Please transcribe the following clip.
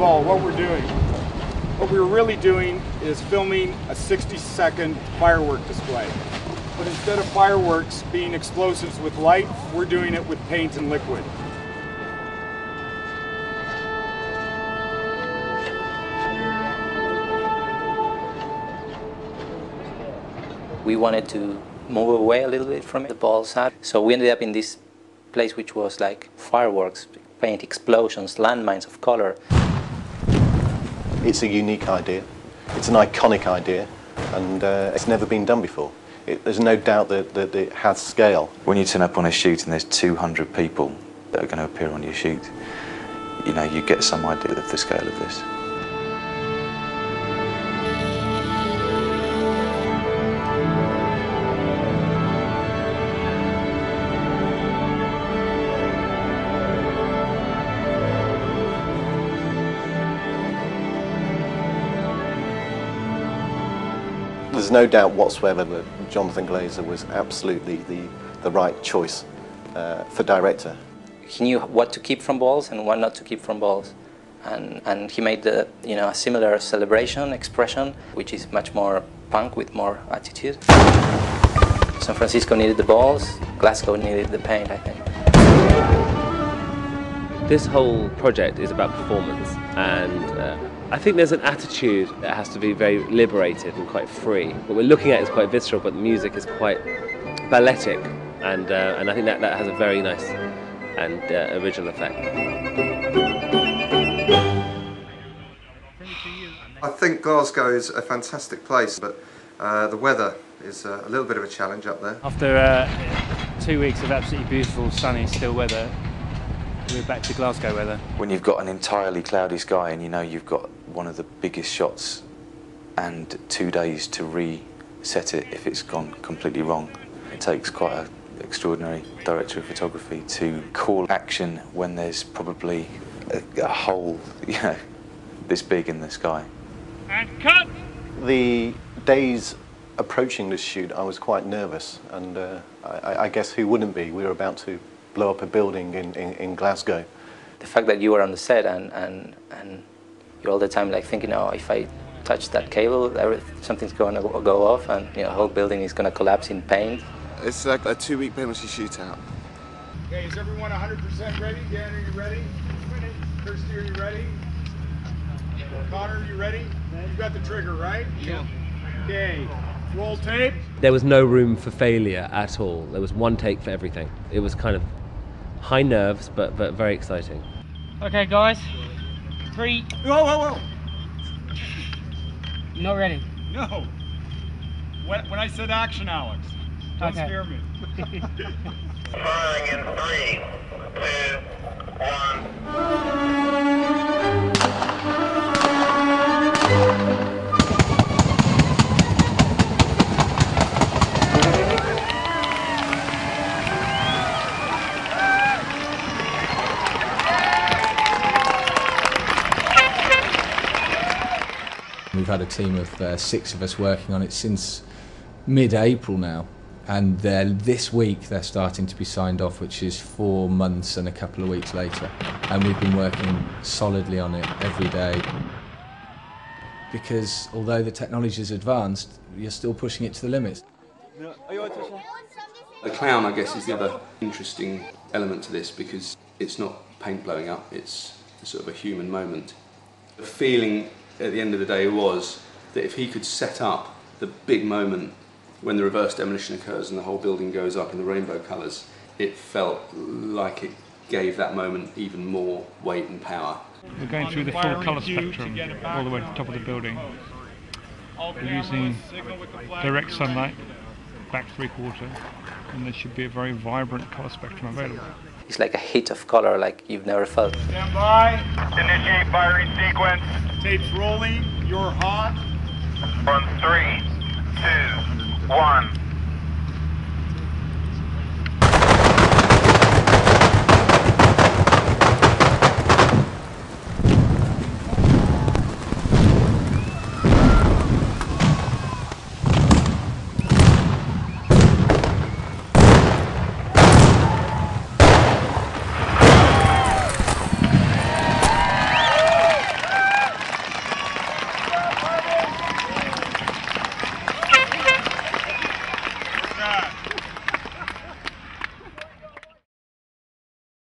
of all, what we're doing. What we're really doing is filming a 60-second firework display. But instead of fireworks being explosives with light, we're doing it with paint and liquid. We wanted to move away a little bit from the balls out. So we ended up in this place which was like fireworks, paint explosions, landmines of color. It's a unique idea, it's an iconic idea, and it's never been done before. There's no doubt that it has scale. When you turn up on a shoot and there's 200 people that are going to appear on your shoot, you know, you get some idea of the scale of this. There's no doubt whatsoever that Jonathan Glazer was absolutely the right choice for director. He knew what to keep from balls and what not to keep from balls. And he made a similar celebration expression, which is much more punk with more attitude. San Francisco needed the balls, Glasgow needed the paint, I think. This whole project is about performance, and I think there's an attitude that has to be very liberated and quite free. What we're looking at is quite visceral, but the music is quite balletic, and I think that has a very nice and original effect. I think Glasgow is a fantastic place, but the weather is a little bit of a challenge up there. After 2 weeks of absolutely beautiful, sunny, still weather, we're back to Glasgow weather. When you've got an entirely cloudy sky and you know you've got one of the biggest shots and 2 days to reset it if it's gone completely wrong, it takes quite an extraordinary director of photography to call action when there's probably a hole, you know, this big in the sky. And cut! The days approaching this shoot, I was quite nervous, and I guess who wouldn't be? We were about to blow up a building in Glasgow. The fact that you were on the set and you're all the time like thinking, oh, if I touch that cable, something's going to go off, and the whole building is going to collapse in paint. It's like a 2-week penalty shootout. Okay, is everyone 100% ready? Dan, are you ready? Kirsty, are you ready? Connor, are you ready? You got the trigger, right? Yeah. Okay, roll tape. There was no room for failure at all. There was one take for everything. It was kind of high nerves, but very exciting. Okay, guys. 3. Whoa! Not ready. No. When I said action, Alex, don't scare me. Firing in 3, 2, 1. We've had a team of 6 of us working on it since mid-April now, and this week they're starting to be signed off, which is 4 months and a couple of weeks later, and we've been working solidly on it every day, because although the technology is advanced, you're still pushing it to the limits. The clown, I guess, is the other interesting element to this, because it's not paint blowing up, it's sort of a human moment. The feeling at the end of the day was that if he could set up the big moment when the reverse demolition occurs and the whole building goes up in the rainbow colours, it felt like it gave that moment even more weight and power. We're going through the full colour spectrum all the way to the top of the building. We're using direct sunlight, back 3/4, and there should be a very vibrant colour spectrum available. It's like a hit of color like you've never felt. Stand by. Initiate firing sequence. Tape's rolling. You're hot. On 3, 2, 1. that.